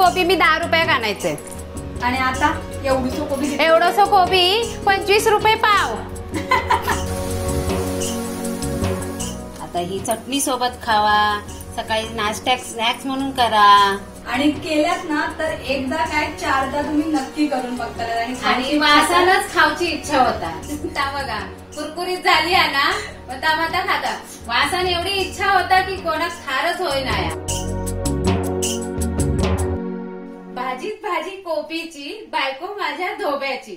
कोबी मी 10 रुपयाक आणायचे आणि आता एवढंसं कोबी 25 रुपये पाव. आता ही चटणी सोबत खावा, सकाळी नाश्ता स्नॅक्स म्हणून करा. आणि केल्यात ना तर एकदा काय 4दा तुम्ही नक्की करून बघता. आणि वासानच खाऊची इच्छा होता. ता बघा कुरकुरीत झाली आहे ना, आता खाता वासान एवढी इच्छा होता की कोणाक खारच होईना. भाजीत भाजी कोबीची, बायको माझ्या धोब्याची,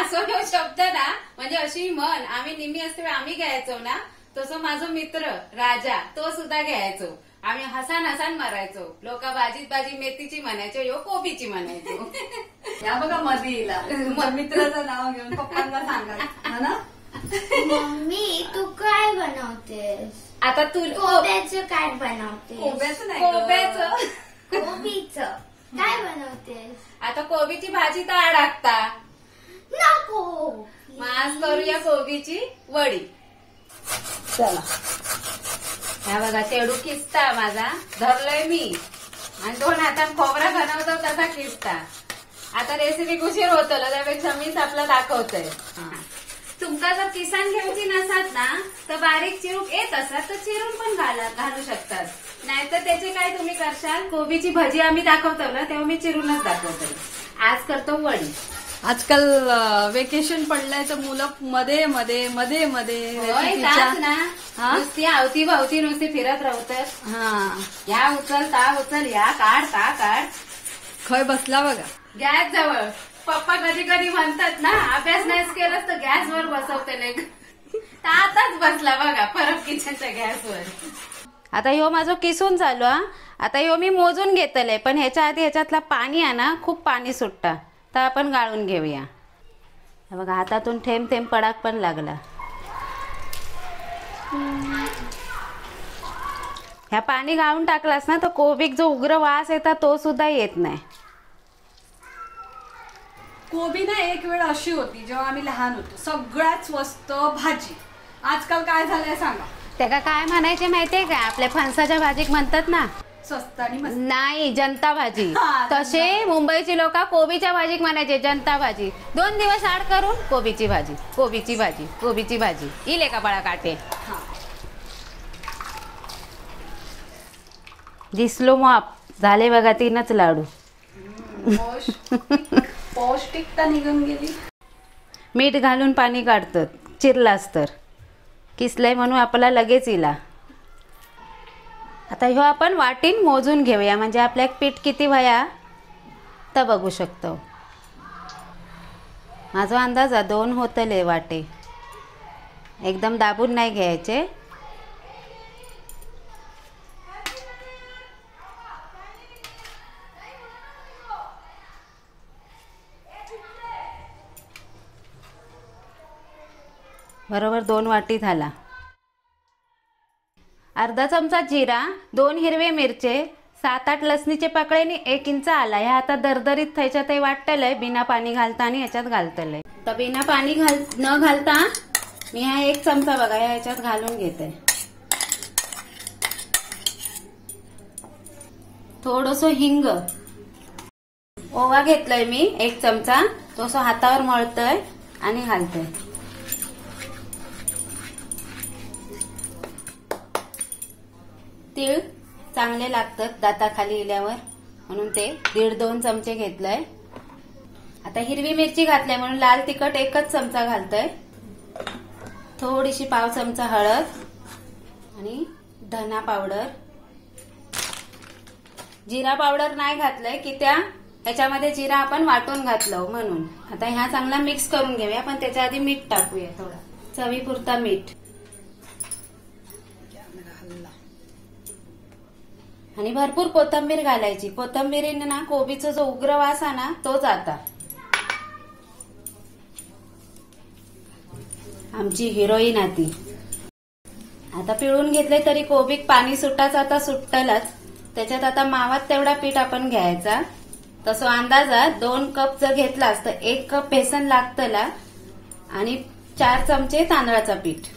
असो तो शब्द ना, म्हणजे अशी म्हण आम्ही निम्मी असते आम्ही घ्यायचो ना, तसं माझा मित्र राजा तो सुद्धा घ्यायचो. आम्ही हसान हसान मारायचो. लोक भाजीत भाजी मेथीची म्हणायचो, यो कोबीची म्हणायचो. या बघा मध्ये येला मित्राचं नाव घेऊन पप्पांना सांगा ना. मम्मी तू काय बनवतेस? आता तू कोब्याचं काय बनवतेस? कोब्याचं नाही, कोबीचं काय बनवतेस? आता कोबीची भाजी तर अडकता नको. मग आज करूया कोबीची वडी. चला ह्या बघा तेवढू किस्ता माझा धरलोय मी आणि 2 हातात खोबरा बनवतो तसा किस्ता. आता रेसिपी उशीर होत त्यापेक्षा मीच आपला दाखवतोय. तुमका जर किसान घ्यायची नसतात ना तर बारीक चिरूक येत असतात तर चिरून पण घालू शकतात. नाहीतर त्याचे काय तुम्ही करशाल, कोबीची भजी आम्ही दाखवतो ना तेव्हा मी चिरूनच दाखवतोय. आज करतो वडी. आजकाल वेकेशन पडलंय तर मुलं मध्ये मध्ये मध्ये मध्ये नुसती आवती भावती नुसती फिरत राहतात. या उचल ता उचल, या काढ ता काढ. खय बसला बघा गॅस जवळ. पप्पा कधी कधी म्हणतात ना अभ्यास नाहीच केलास तर गॅसवर बसवते नाही. आताच बसला बघा परत किचनच्या गॅसवर. आता ह्यो माझं किसून चालू. आता ह्यो मी मोजून घेतलंय, पण ह्याच्या आधी ह्याच्यातला पाणी आहे ना खूप पाणी सुटता तर आपण गाळून घेऊया. बघा हातातून थेंब थेंब पडाक पण लागला. ह्या पाणी गाळून टाकलास ना तर कोबीक जो उग्र वास येतात तो सुद्धा येत नाही. कोबी ना एक वेळ अशी होती जेव्हा आम्ही लहान होतो, सगळ्यात स्वस्त भाजी. आजकाल काय झालंय सांगा. त्याला काय म्हणायचे माहितीये का, आपल्या फणसाच्या भाजीक म्हणतात ना स्वस्त आणि मस्त. नाही जनता भाजी. तसे मुंबईची लोक कोबीच्या भाजीक म्हणायचे जनता भाजी. 2 दिवस आड करून कोबीची भाजी, कोबीची भाजी, कोबीची भाजी. इले का बाळा काटे. दिसलो माप झाले बघा 3च लाडू. पौष्टिकता निघून गेली. मीठ घालून पाणी काढतात चिरलास तर. किसलंय म्हणून आपल्याला लगेच इला. आता ह्यो आपण वाटीन मोजून घेऊया म्हणजे आपल्या पीठ किती वया तर बघू शकतो. माझा अंदाज 2 होतले वाटे. एकदम दाबून नाही घ्यायचे. बरोबर 2 वाटी झाला. अर्धा चमचा जिरा, 2 हिरवे मिरचे, 7-8 लसणीचे पकळे आणि 1 इंच आला. ह्या आता दरदरीत थयच्या ते वाटतलंय बिना पाणी घालता आणि ह्याच्यात घालतलंय. तर बिना पाणी न घालता मी हा 1 चमचा बघा ह्याच्यात घालून घेते. थोडस हिंग, ओवा घेतलंय मी 1 चमचा, तो हातावर मळतोय आणि घालतोय. तीळ चांगले लागतात दाताखाली इल्यावर म्हणून ते 1.5-2 चमचे घेतलंय. आता हिरवी मिरची घातली म्हणून लाल तिखट 1च चमचा घालतोय. थोडीशी पाव चमचा हळद आणि धना पावडर. जिरा पावडर नाही घातलंय की ह्याच्यामध्ये जिरा आपण वाटून घातलं म्हणून. आता ह्या चांगला मिक्स करून घेऊया, पण त्याच्या आधी मीठ टाकूया थोडा चवीपुरता मीठ. आणि भरपूर कोथिंबीर घालायची. कोथिंबीरीने ना कोबीचा जो उग्र वास आहे ना तो जाता. आमची हिरोईन आती. आता पिळून घेतले तरी कोबीक पाणी सुटाच आता सुटतलच. त्याच्यात आता मावात तेवढा पीठ आपण घ्यायचा. तसं अंदाजात 2 कप जर घेतलास तर 1 कप बेसन लागतला आणि 4 चमचे तांदळाचा पीठ.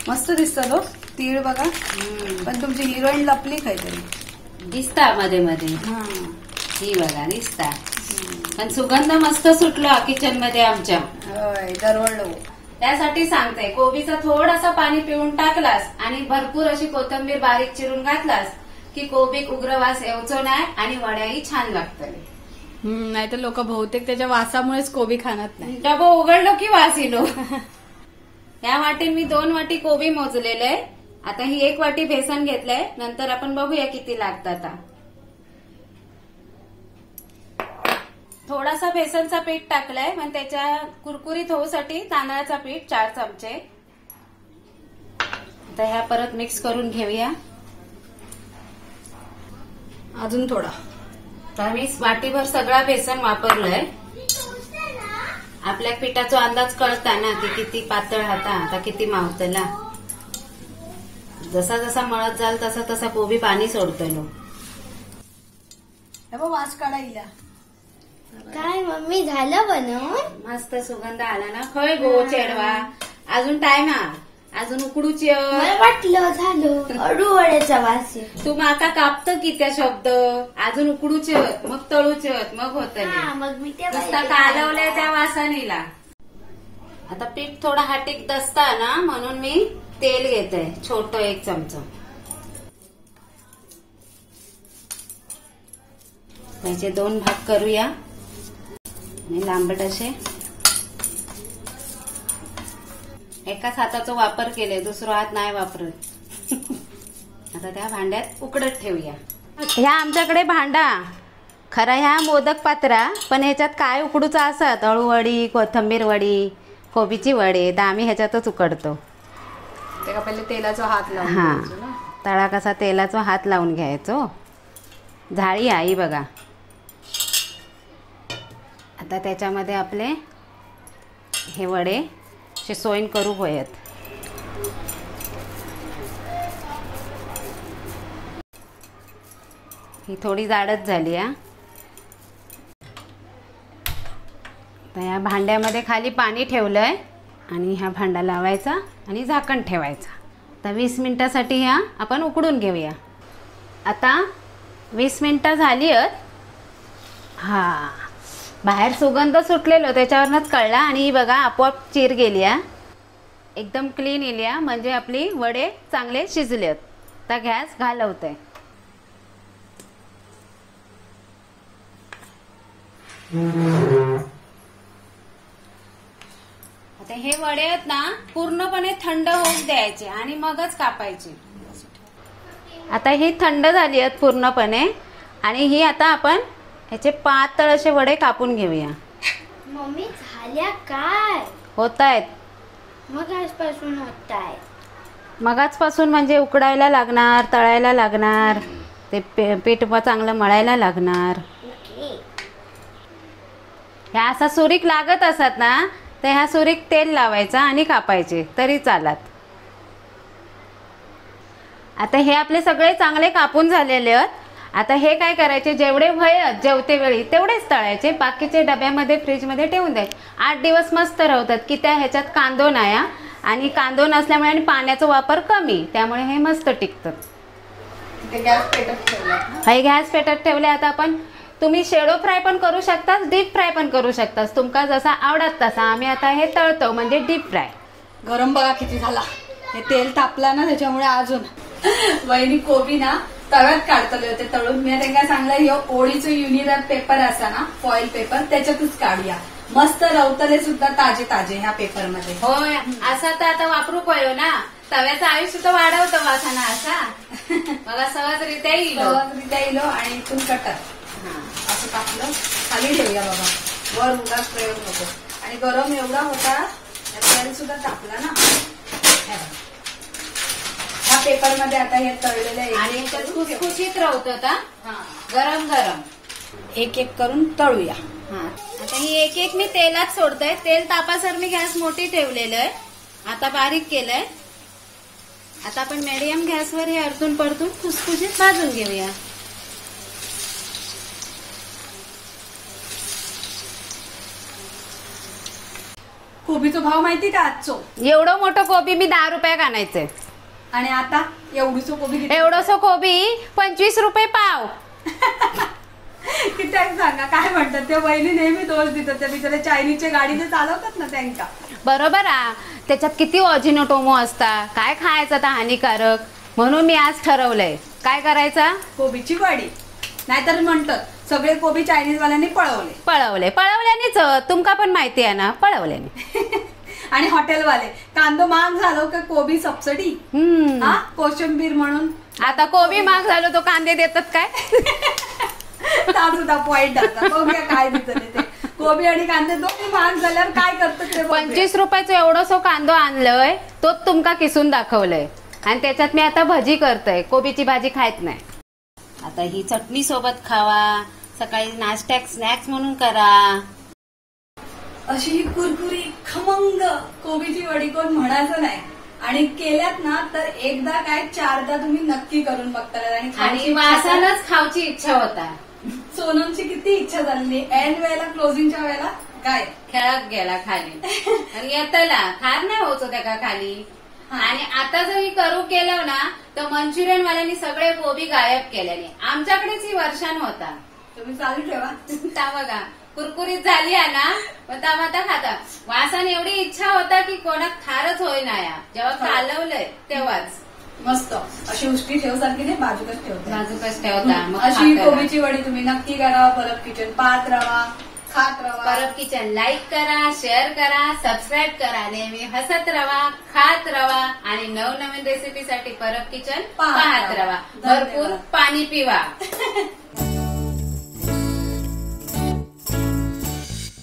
मस्त दिसतं तीळ बघा. पण तुमची हिरोईन लपली काहीतरी. दिसता मध्ये मध्ये ही बघा दिसता. पण सुगंध मस्त सुटलो किचन मध्ये आमच्या. होय दरवळलो. त्यासाठी सांगते, कोबीचा थोडासा पाणी पिळून टाकलास आणि भरपूर अशी कोथिंबीर बारीक चिरून घातलास की कोबीक उग्रवास येवचो नाही आणि वड्याही छान लागतले. नाही तर लोक बहुतेक त्याच्या वासामुळेच कोबी खाणार नाही. डबो उघडलो की वास इलो. या वाटीत मी 2 वाटी कोबी मोजलेले. आता ही 1 वाटी बेसन घेतलंय. नंतर आपण बघूया किती लागतात. थोडासा बेसनचा पीठ टाकलाय, पण त्याच्या कुरकुरीत होऊसाठी तांदळाचा पीठ 4 चमचे. आता ह्या परत मिक्स करून घेऊया. अजून थोडा. तर मी वाटीभर सगळा बेसन वापरलंय. आपल्या पिठाचा अंदाज कळता ना की किती पातळ हाता आता किती मावतला. जसा जसा मळत जाल तसा तसा कोबी पाणी सोडतलो. हे बघ वास काढायला. काय मम्मी झालं बनवून? मस्त सुगंध आला ना. खय गो चेडवा, अजून टाइम हा. अजून उकडूची. मला वाटलं झालं अडू वड्याचा वास आहे. तू माका कापत की त्या शब्द. अजून उकडूचे मग तळूचे मग होतले. मग मी ते नुसता कालवलंय त्या वासानीला. आता पीठ थोडा हाटीक दसता ना, म्हणून मी तेल घेते छोट 1 चमचा. त्याचे 2 भाग करूया आणि लांबट असे. एकाच हाताचा वापर केले, दुसरा हात नाही वापरत. आता त्या भांड्यात उकडत ठेवूया. ह्या आमच्याकडे भांडा खरा ह्या मोदक पात्रा, पण ह्याच्यात काय उकडूचं असत. अळूवडी, कोथिंबीर वडी, कोबीची वडी, तर आम्ही ह्याच्यातच उकडतो. ते का पहिले तेलाचा हात लावून हा, घ्यायचो ना. तळा कसा तेलाचा हात लावून घ्यायचो. झाळी आई बघा. आता त्याच्यामध्ये आपले हे वडे असे सोयन करू होयत. ही थोडी जाडच झाली हा. तर या भांड्यामध्ये खाली पाणी ठेवलंय आणि हा भांडा लावायचा आणि झाकण ठेवायचा. आता 20 मिनिटासाठी ह्या आपण उकडून घेऊया. आता 20 मिनिटं झाली आहेत. हा, बाहेर सुगंध सुटलेलो त्याच्यावरनच कळला. आणि ही बघा आपोआप चीर गेली. एकदम क्लीन येली. म्हणजे आपली वडे चांगले शिजलेत. आता गॅस घालवते. आता हे वडे आहेत ना पूर्णपणे थंड होऊन द्यायचे आणि मगच कापायचे. आता ही थंड झाली आहेत पूर्णपणे आणि ही आता आपण ह्याचे पातळ असे वडे कापून घेऊया. मम्मी झाल्या काय? होत आहेत. मग आजपासून होत आहे. मगाचपासून म्हणजे उकडायला लागणार, तळायला लागणार, ते पीठ चांगलं मळायला लागणार. ह्या असा सुरीक लागत असत ना, तर ह्या सुरीक तेल लावायचा आणि कापायचे तरी चालत. आता हे आपले सगळे चांगले कापून झालेले आहेत. आता हे काय करायचे, जेवढे वय जेवते वेळी तेवढेच तळायचे, बाकीचे डब्यामध्ये फ्रीजमध्ये ठेवून द्यायचे. 8 दिवस मस्त राहतात की त्या ह्याच्यात कांदो नाही आणि कांदो नसल्यामुळे आणि पाण्याचा वापर कमी, त्यामुळे हे मस्त टिकतात. गॅस पेटत ठेवला. हे गॅस पेटत ठेवले. आता आपण तुम्ही शेडो फ्राय पण करू शकता, डीप फ्राय पण करू शकता, तुमका जसा आवडत तसा. आम्ही आता हे तळतो म्हणजे डीप फ्राय. गरम बघा किती झाला. हे तेल तापला ना त्याच्यामुळे अजून वहिनी कोबी ना तव्यात काढतले होते तळून. मी त्यांना सांगलं हे ओळीचं युनिरॅप पेपर असा ना, फॉईल पेपर, त्याच्यातच काढूया. मस्त रवतले सुद्धा ताजे ताजे ह्या पेपर मध्ये. होय, असा तर आता वापरू पयो ना. तव्याचं आयुष्य तर वाढवतो वासाना असा. मला सहजरित्या येईल. सहजरित्या येईल आणि इथून कटर असं टाकलं खाली ठेवूया बाबा. वर उगाच प्रयोग नको. आणि गरम एवढा होता तेल सुद्धा तापला ना. ह्या पेपर मध्ये आता हे तळलेलं आणि खुसखुशीत राहतं गरम गरम. एक एक करून तळूया. हा, आता ही एक एक मी तेलात सोडतोय. तेल तापासर मी गॅस मोठी ठेवलेलं आहे, आता बारीक केलंय. आता आपण मीडियम गॅसवर हे अडतून पडतून खुसखुशीत भाजून घेऊया. कोबीचा भाव माहिती का आजचो? एवढं मोठं कोबी मी 10 रुपयाक आणायचंय. आणि आता एवढूसो कोबी किती एवढंसं कोबी 25 रुपये पाव. किती आहे सांगा. काय म्हणतात त्या बहिणी नेहमी दोष देतात त्या बिचारे चायनीजच्या गाडी जे चालवतात ना त्यांना. बरोबर आ, त्याच्यात किती ऑजिनोटोमो असतात, काय खायचं आता हानिकारक. म्हणून मी आज ठरवलंय काय करायचा, कोबीची वडी. नाहीतर म्हणतात सगळे कोबी चायनीज वाल्यांनी पळवले. पळवल्यानेच तुमका पण माहिती आहे ना, पळवल्याने. आणि हॉटेलवाले कांदो महाग झालो का कोबी सबसिडी, हा कोशिंबीर म्हणून. आता कोबी महाग झालो तो कांदे देतात काय. हा सुद्धा पॉइंट आता बघूया काय दिसत ते. कोबी आणि कांदे दोन्ही महाग झाल्यावर काय करतात ते बघूया. 25 रुपयाचं एवढंसो कांदो आणलंय, तोच तुमका किसून दाखवलंय. आणि त्याच्यात मी आता भजी करतोय, कोबीची भाजी खायत नाही. आता ही चटणी सोबत खावा, सकाळी नाश्त्याक स्नॅक्स म्हणून करा. अशी ही कुरकुरीत खमंग कोबीची वडी कोण म्हणायचं नाही. आणि केल्यात ना तर एकदा काय 4दा तुम्ही नक्की करून बघता. आणि वासानच खाऊची इच्छा होता. सोनमची किती इच्छा झाली एंड वेळेला क्लोजिंगच्या वेळेला काय खेळत गेला खाली आणि येतला खार नाही होतो त्या खाली. आणि आता जर मी करू केलं ना तर मंचुरियन वाल्यांनी सगळे कोबी गायब केल्याने. आमच्याकडेच ही वर्षान होता. तुम्ही चालू ठेवा. ता बघा कुरकुरीत झाली आहे ना, पण आता खाता. वासाने एवढी इच्छा होता की कोणाक खारच होईना या. जेव्हा कालवलंय तेव्हाच मस्त अशी उष्टी ठेवसारखी नाही, बाजूकच ठेवता. बाजूकच ठेवता. मग अशी कोबीची वडी तुम्ही नक्की करा. परब किचन पाहत राहा, खात राहा. परब किचन लाईक करा, शेअर करा, सबस्क्राईब करा. नेहमी हसत राहा, खात राहा आणि नवनवीन रेसिपीसाठी परब किचन पाहत राहा. भरपूर पाणी पिवा.